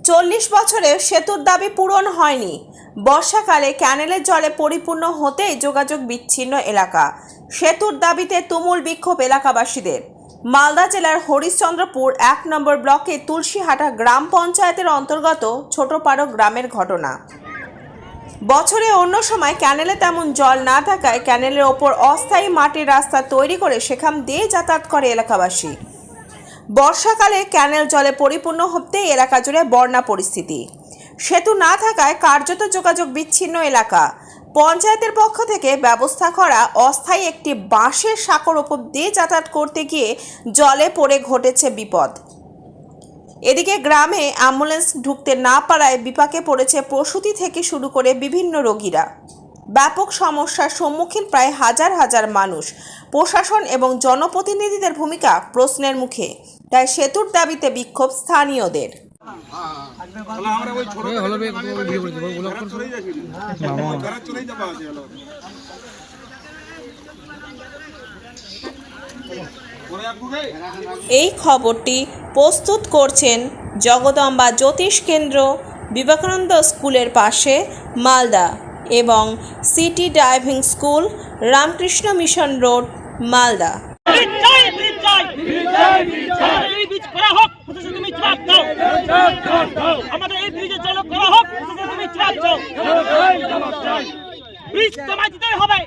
40 বছরে সেতুর দাবি পূরণ হয়নি। বর্ষাকালে ক্যানেলের জলে পরিপূর্ণ হতেই যোগাযোগ বিচ্ছিন্ন এলাকা। সেতুর দাবিতে তুমুল বিক্ষোভ এলাকাবাসীদের। মালদা জেলার হরিশ্চন্দ্রপুর 1 নম্বর ব্লকে তুলসীহাটা গ্রাম পঞ্চায়েতের অন্তর্গত ছোটপাড়ো গ্রামের ঘটনা। বছরে অন্য সময় ক্যানেলে তেমন জল না থাকায় ক্যানেলের ওপর অস্থায়ী মাটির রাস্তা তৈরি করে সেখান দিয়ে যাতায়াত করে এলাকাবাসী। বর্ষাকালে ক্যানেল জলে পরিপূর্ণ হতেই এলাকা জুড়ে বন্যা পরিস্থিতি। সেতু না থাকায় কার্যত যোগাযোগ বিচ্ছিন্ন এলাকা। পঞ্চায়েতের পক্ষ থেকে ব্যবস্থা করা অস্থায়ী একটি বাঁশের সাঁকোর ওপর দিয়ে যাতায়াত করতে গিয়ে জলে পড়ে ঘটেছে বিপদ। এদিকে গ্রামে অ্যাম্বুলেন্স ঢুকতে না পারায় বিপাকে পড়েছে প্রসূতি থেকে শুরু করে বিভিন্ন রোগীরা। ব্যাপক সমস্যার সম্মুখীন প্রায় হাজার হাজার মানুষ। প্রশাসন এবং জনপ্রতিনিধিদের ভূমিকা প্রশ্নের মুখে। তাই সেতুর দাবিতে বিক্ষোভ স্থানীয়দের। এই খবরটি প্রস্তুত করছেন জগদম্বা জ্যোতিষ কেন্দ্র, বিবেকানন্দ স্কুলের পাশে, মালদা, এবং city driving school, Ramakrishna mission road, Malda. Bridge তোমায় দিতেই হবে।